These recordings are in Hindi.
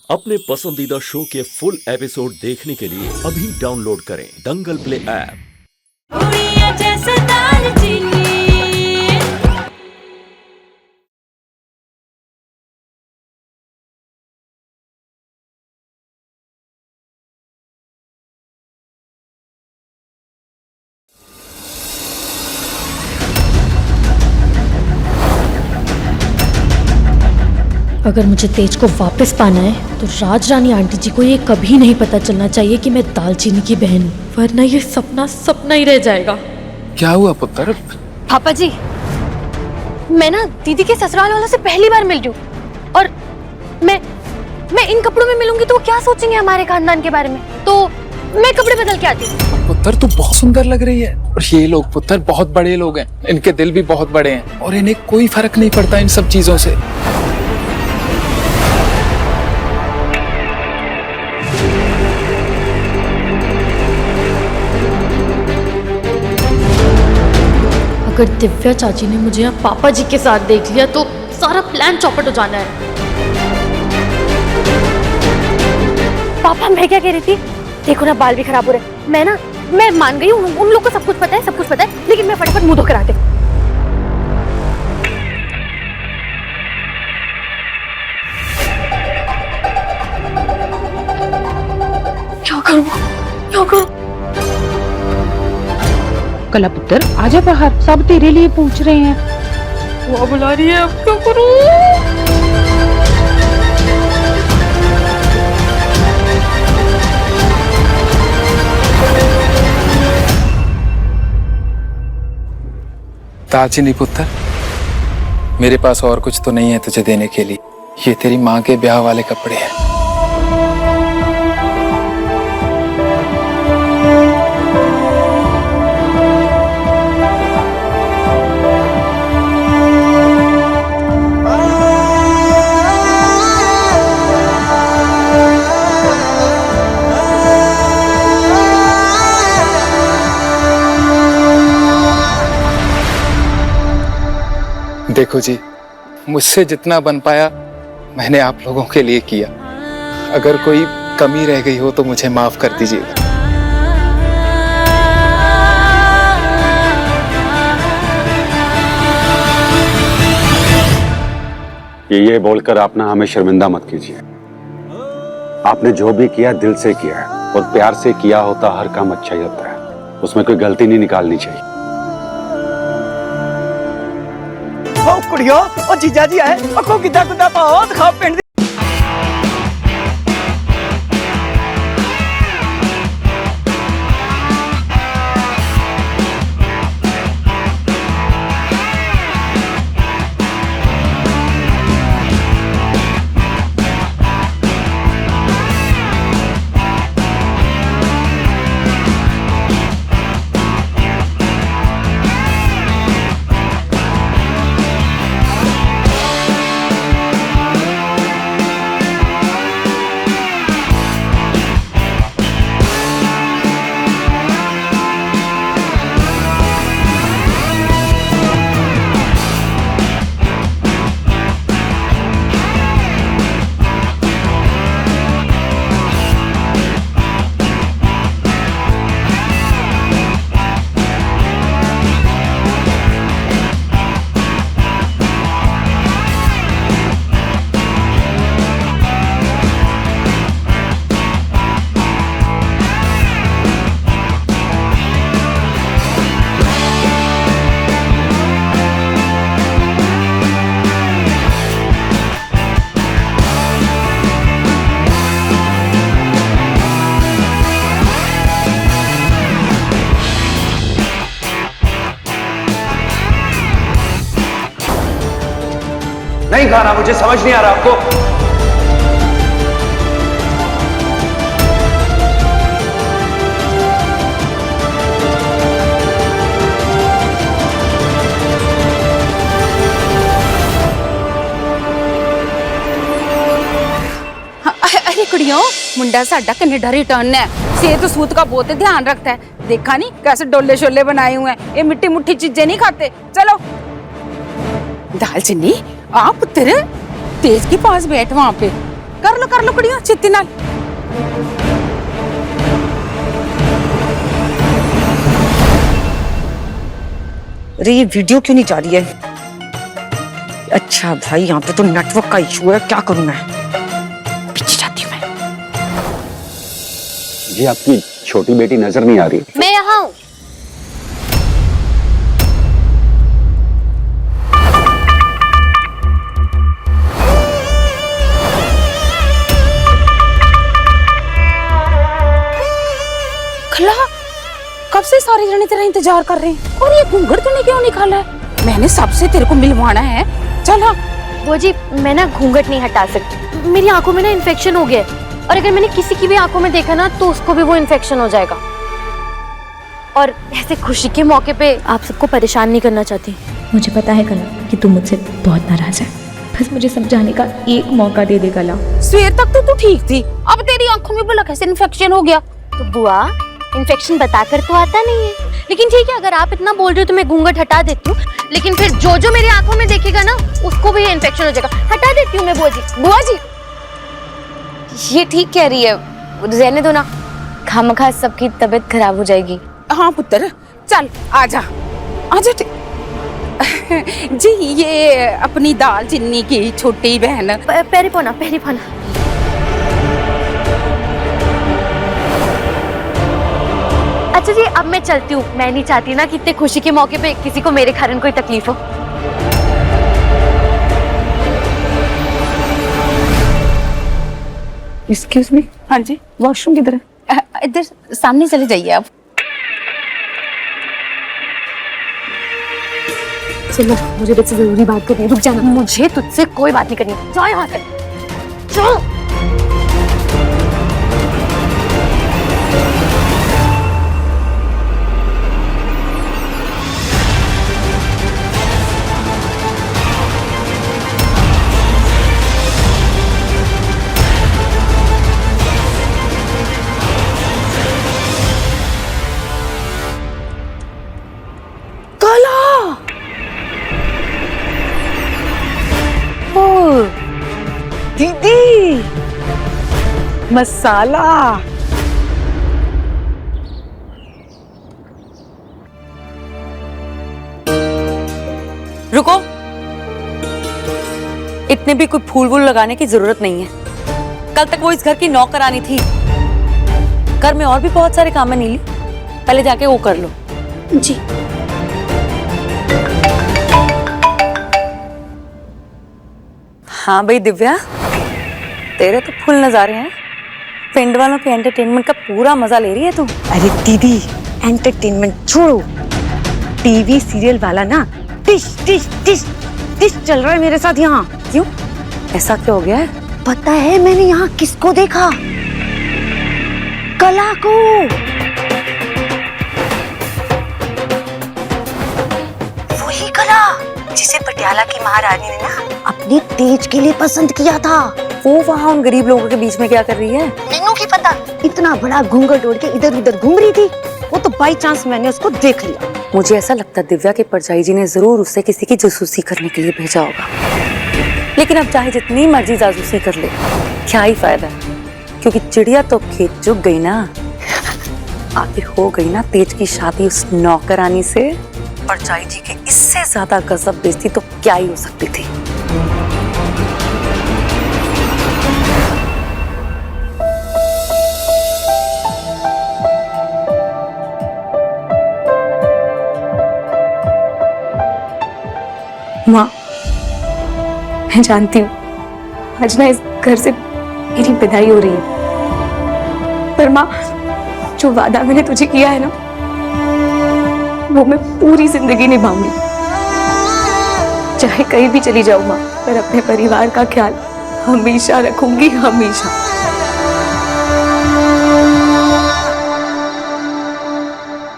अपने पसंदीदा शो के फुल एपिसोड देखने के लिए अभी डाउनलोड करें दंगल प्ले ऐप। अगर मुझे तेज को वापस पाना है तो राज रानी आंटी जी को ये कभी नहीं पता चलना चाहिए कि मैं दालचीनी की बहन हूँ, वरना ये सपना सपना ही रह जाएगा। क्या हुआ पुत्र? पापा जी, मैं ना दीदी के ससुराल वालों से पहली बार मिल रही हूँ और मैं इन कपड़ों में मिलूंगी तो वो क्या सोचेंगे हमारे खानदान के बारे में, तो मैं कपड़े बदल के आती हूँ। पुत्र तू बहुत सुंदर लग रही है और ये लोग पुत्र बहुत बड़े लोग हैं, इनके दिल भी बहुत बड़े हैं और इन्हें कोई फर्क नहीं पड़ता इन सब चीजों से। अगर दिव्या चाची ने मुझे यहाँ पापा जी के साथ देख लिया तो सारा प्लान चौपट हो जाना है। पापा मैं क्या कह रही थी, देखो ना बाल भी खराब हो रहे। मैं मान गई हूँ, उन लोग को सब कुछ पता है, लेकिन मैं फटाफट मुंह धो कर आती। क्या करूँ? कला पुत्र आजा बाहर, सब तेरे लिए पूछ रहे हैं। वो बुला रही है, अब क्या करूँ? दालचीनी पुत्र, मेरे पास और कुछ तो नहीं है तुझे देने के लिए। ये तेरी माँ के ब्याह वाले कपड़े हैं। देखो जी, मुझसे जितना बन पाया मैंने आप लोगों के लिए किया। अगर कोई कमी रह गई हो तो मुझे माफ कर दीजिएगा। ये बोलकर आप ना हमें शर्मिंदा मत कीजिए। आपने जो भी किया दिल से किया है और प्यार से किया होता हर काम अच्छा ही होता है, उसमें कोई गलती नहीं निकालनी चाहिए। कुड़ियो ओ जीजा जी आए ओ को किदा कुदा पाओ दिखाओ पिंड। नहीं खाना, मुझे समझ नहीं आ रहा आपको। अरे कुड़ियों, मुंडा साडा कनेडा रिटर्न है, सेहत सूत का बहुत ध्यान रखता है। देखा नहीं कैसे डोले शोले बनाए हुए हैं, ये मिट्टी मुट्ठी चीजें नहीं खाते। चलो दालचीनी, आप पुत्र तेज के पास बैठ वहां पे। कर लो कुड़ियों चित्ती नाल। अरे ये वीडियो क्यों नहीं जा रही है? अच्छा भाई यहाँ पे तो नेटवर्क का इशू है, क्या करूं मैं? पीछे जाती हूँ मैं। जी आपकी छोटी बेटी नजर नहीं आ रही। मैं यहाँ हूँ। खला कब से सारे जने तेरा इंतजार कर रहे हैं और ये घूंघट तूने क्यों निकाला है? मैंने सबसे तेरे को मिलवाना है। चल हाँ। वो जी मैं ना घूंघट नहीं हटा सकती, मेरी आंखों में ना इन्फेक्शन हो गया है और अगर मैंने किसी की भी आंखों में देखा ना तो उसको भी वो इन्फेक्शन हो जाएगा। और ऐसे खुशी के मौके पे आप सबको परेशान नहीं करना चाहती। मुझे पता है कला कि तू मुझसे बहुत नाराज है, बस मुझे समझाने का एक मौका दे दे कला। सवेर तक तो तू ठीक थी, अब तेरी आंखों में भला कैसे इन्फेक्शन हो गया? तो बुआ इन्फेक्शन बताकर तो आता नहीं है, लेकिन ठीक है अगर आप इतना बोल रहे हो तो मैं घूंघट हटा देती हूँ, लेकिन फिर जो जो मेरी आंखों में देखेगा ना उसको भी इन्फेक्शन हो जाएगा। हटा देती हूँ मैं बुआ जी। बुआ जी ये ठीक कह रही है, रहने दो ना, खामखा सबकी तबीयत खराब हो जाएगी। हाँ पुत्र चल आजा आजा। जी ये अपनी दाल चीनी की छोटी बहन पैरी पोना पैरी पोना। अच्छा जी अब मैं चलती हूँ, मैं नहीं चाहती ना कि इतने खुशी के मौके पे किसी को मेरे कारण कोई तकलीफ हो। Excuse me. हाँ जी वॉशरूम किधर है? इधर सामने चले जाइए आप। चलो मुझे तुझसे जरूरी बात करनी है, रुक जाना। मुझे तुझसे कोई बात नहीं करनी, जाओ यहाँ से, जाओ। दीदी मसाला। रुको, इतने भी कोई फूल वूल लगाने की जरूरत नहीं है। कल तक वो इस घर की नौकरानी थी। घर में और भी बहुत सारे काम है नीली, पहले जाके वो कर लो। जी हाँ भाई दिव्या, तेरे तो फुल नजारे हैं। पिंड वालों के एंटरटेनमेंट का पूरा मजा ले रही है तू। अरे दीदी एंटरटेनमेंट छोड़ो, टीवी सीरियल वाला ना टिश टिश टिश टिश चल रहा है मेरे साथ यहाँ। क्यों, ऐसा क्या हो गया है? पता है मैंने यहाँ किसको देखा? कला को। वही कला जिसे पटियाला की महारानी ने ना अपने तेज के लिए पसंद किया था। वो वहाँ उन गरीब लोगों के बीच में क्या कर रही है? नैनू की पता, इतना बड़ा घूंघट ओढ़ के इधर उधर घूम रही थी। वो तो बाई चांस मैंने उसको देख लिया। मुझे ऐसा लगता है दिव्या के परजाई जी ने जरूर उससे किसी की जासूसी करने के लिए भेजा होगा। लेकिन अब चाहे जितनी मर्जी जासूसी कर ले, क्या ही फायदा है, क्योंकि चिड़िया तो खेत चुग गई ना। आखिर हो गई ना तेज की शादी उस नौकरानी से। परजाई जी के इससे ज्यादा गजब बेइज्जती तो क्या ही हो सकती थी। माँ मैं जानती हूँ आज ना इस घर से मेरी विदाई हो रही है, पर माँ जो वादा मैंने तुझे किया है ना वो मैं पूरी जिंदगी निभाऊंगी। चाहे कहीं भी चली जाऊँ माँ, पर अपने परिवार का ख्याल हमेशा रखूंगी, हमेशा।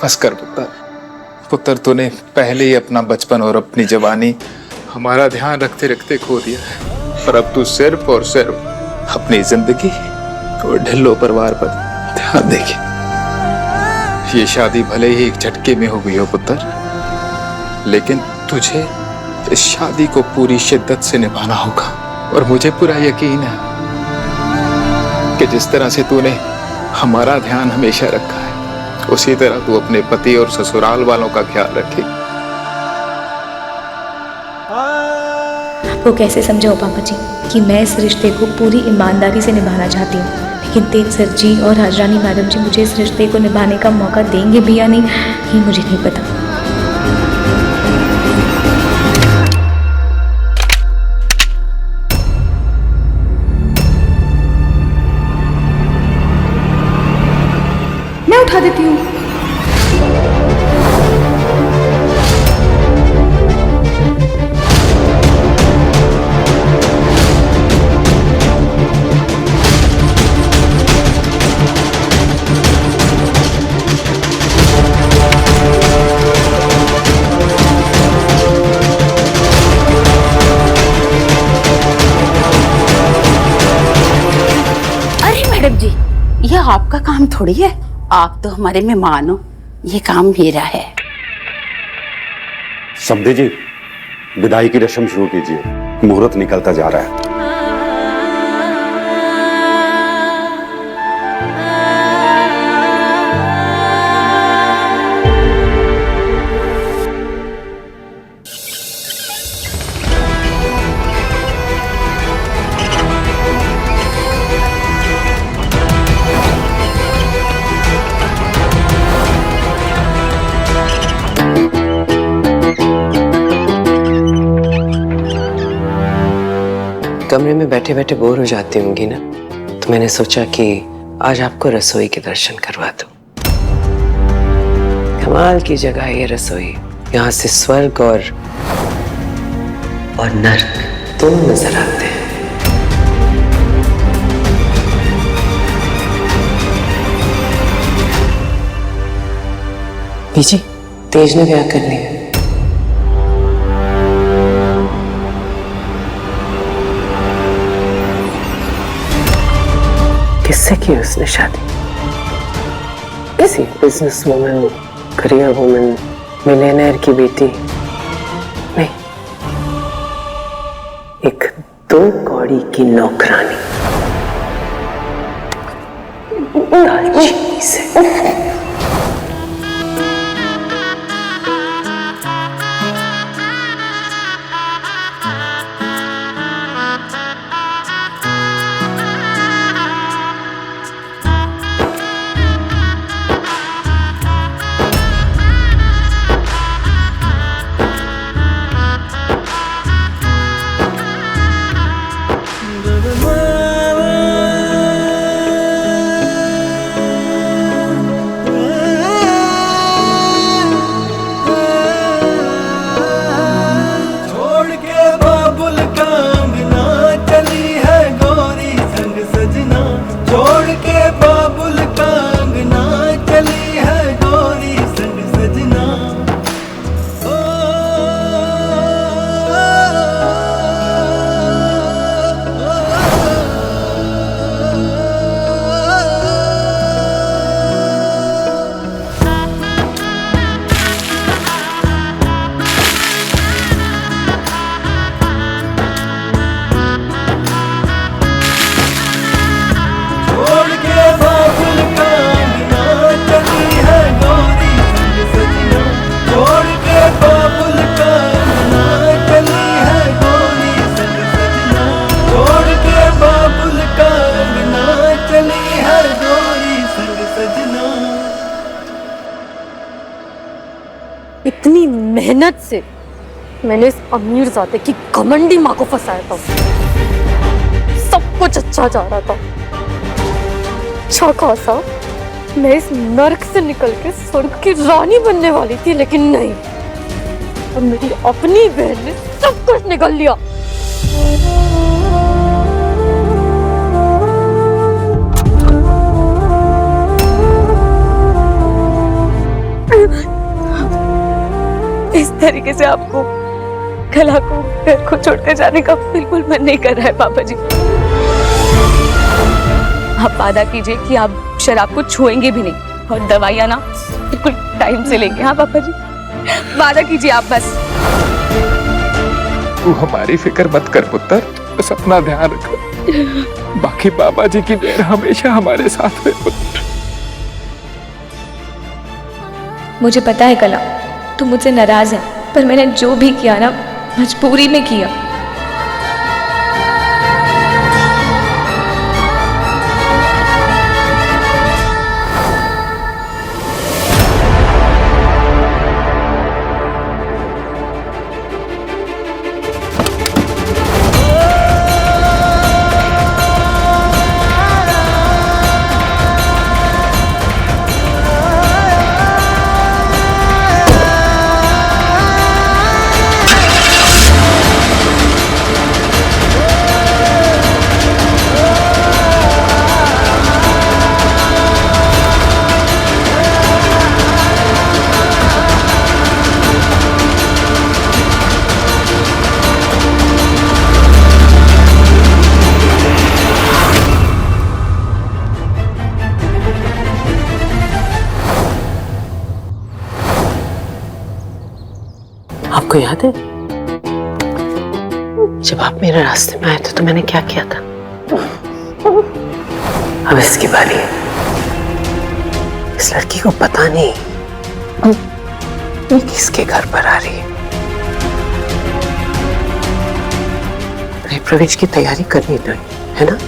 बस कर पुत्र, पुत्र तूने पहले ही अपना बचपन और अपनी जवानी हमारा ध्यान रखते रखते खो दिया है, पर अब तू सिर्फ और सिर्फ अपनी जिंदगी और ढिल्लो परिवार पर ध्यान देगी। ये शादी भले ही एक झटके में हो गई हो पुत्र, लेकिन तुझे इस शादी को पूरी शिद्दत से निभाना होगा और मुझे पूरा यकीन है कि जिस तरह से तूने हमारा ध्यान हमेशा रखा है, उसी तरह तू अपने पति और ससुराल वालों का ख्याल रखे। आपको कैसे समझाओ पापा जी कि मैं इस रिश्ते को पूरी ईमानदारी से निभाना चाहती हूँ, लेकिन तेज सर जी और राजरानी मैडम जी मुझे इस रिश्ते को निभाने का मौका देंगे भी या नहीं, ये मुझे नहीं पता। मैं उठा देती हूँ। मैडम जी, ये आपका काम थोड़ी है, आप तो हमारे मेहमान हो, ये काम मेरा है। समझे जी, विदाई की रस्म शुरू कीजिए, मुहूर्त निकलता जा रहा है। कमरे में बैठे बैठे बोर हो जाती होंगी ना, तो मैंने सोचा कि आज आपको रसोई के दर्शन करवा दूं। कमाल की जगह है ये रसोई, यहाँ से स्वर्ग और नर्क दोनों नजर आते हैं। पीछे तेज ने ब्याह कर लिया। किससे की उसने शादी? किसी business woman, career woman, millionaire की बेटी? नहीं, एक 2 कौड़ी की नौकरानी दालचीनी से। इतनी मेहनत से मैंने इस अमीरजादे की घमंडी माँ को फंसाया था। सब कुछ अच्छा जा रहा था, अच्छा खासा मैं इस नर्क से निकल के स्वर्ग की रानी बनने वाली थी, लेकिन नहीं, अब मेरी अपनी बहन ने सब कुछ निकल लिया। इस तरीके से आपको कला को, घर को छोड़कर जाने का बिल्कुल मन नहीं कर रहा है पापा जी। आप वादा कीजिए कि आप शराब को छुएंगे भी नहीं, और दवाइयाँ ना बिल्कुल टाइम से लेंगे। हाँ पापा जी, वादा कीजिए आप बस। तू हमारी फिक्र मत कर पुत्र, बस अपना ध्यान रख, बाकी आपके बाबा जी की मेहर हमेशा हमारे साथ में पुत्र। मुझे पता है कला, तू मुझसे नाराज है, पर मैंने जो भी किया ना मजबूरी में किया। आपको याद है जब आप मेरे रास्ते में आए थे तो मैंने क्या किया था? अब इसकी बारी है। इस लड़की को पता नहीं किसके घर पर आ रही है। गृह प्रवेश की तैयारी करनी है ना?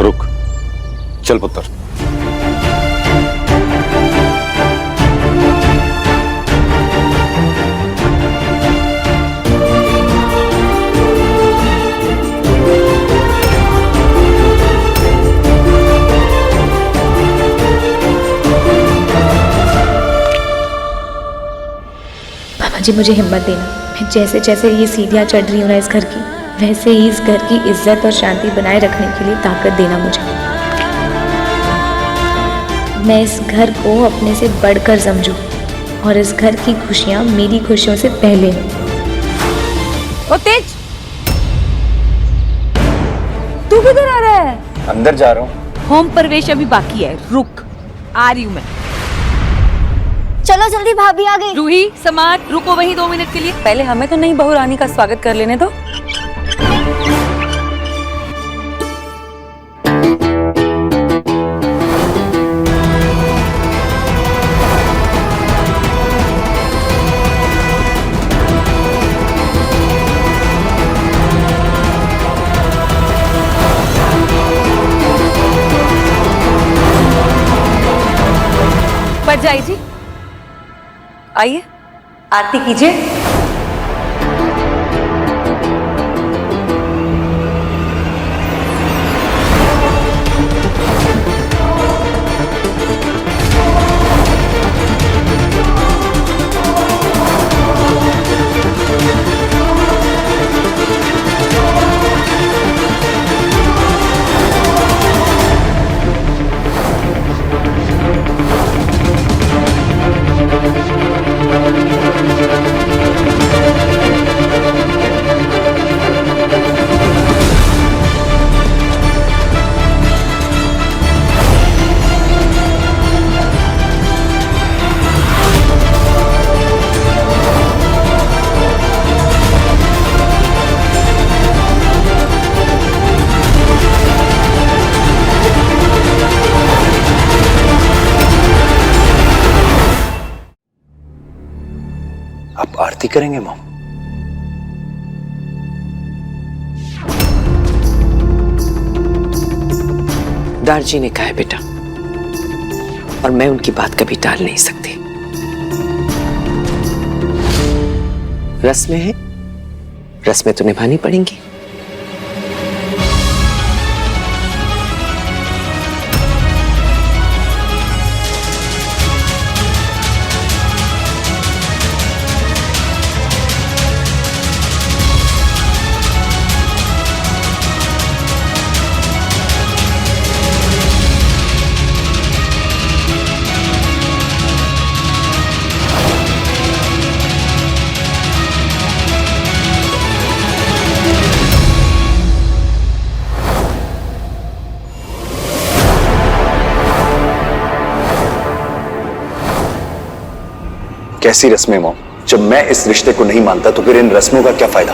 रुक, चल पुत्र। पापा जी मुझे हिम्मत देना। मैं जैसे जैसे ये सीढ़ियाँ चढ़ रही हूँ ना इस घर की, वैसे ही इस घर की इज्जत और शांति बनाए रखने के लिए ताकत देना मुझे। मैं इस घर को अपने से बढ़कर समझूं और इस घर की खुशियां मेरी खुशियों से पहले हो। ओ तेज, तू किधर आ रहा है? अंदर जा रहा हूँ। होम प्रवेश अभी बाकी है, रुक, आ रही हूँ मैं। चलो जल्दी, भाभी आ गई। रूही, समार, रुको वहीं 2 मिनट के लिए। पहले हमें तो नई बहू रानी का स्वागत कर लेने दो। परजाई जी, आइए, आरती कीजिए। आप आरती करेंगे मॉम? दारजी ने कहा है बेटा, और मैं उनकी बात कभी टाल नहीं सकती। रस्में हैं, रस्में तो निभानी पड़ेंगी। कैसी रस्में मॉम? जब मैं इस रिश्ते को नहीं मानता तो फिर इन रस्मों का क्या फायदा?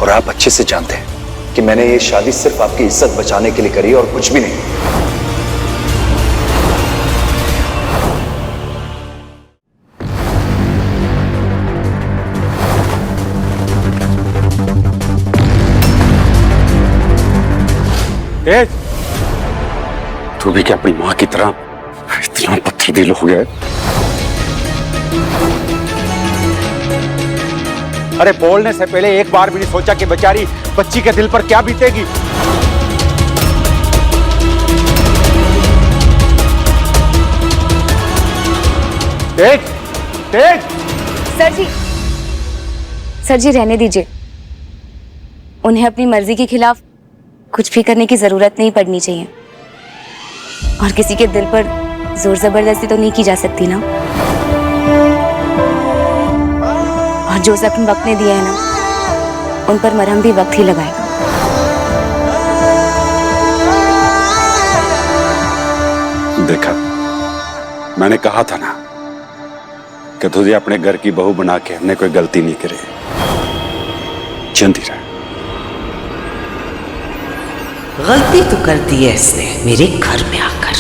और आप अच्छे से जानते हैं कि मैंने ये शादी सिर्फ आपकी इज्जत बचाने के लिए करी और कुछ भी नहीं। तेज, तू भी क्या अपनी मां की तरह इतना पत्थर दिल हो गया? अरे बोलने से पहले एक बार भी नहीं सोचा कि बेचारी बच्ची के दिल पर क्या बीतेगी? तेज, तेज। सर जी रहने दीजिए। उन्हें अपनी मर्जी के खिलाफ कुछ भी करने की जरूरत नहीं पड़नी चाहिए, और किसी के दिल पर जोर जबरदस्ती तो नहीं की जा सकती ना। और जो जख्म वक्त ने दिए हैं ना, उन पर मरहम भी वक्त ही लगाएगा। देखा, मैंने कहा था ना कि तुझे अपने घर की बहू बना के हमने कोई गलती नहीं करी। चंदी रहा। गलती तो कर दी है इसने मेरे घर में आकर।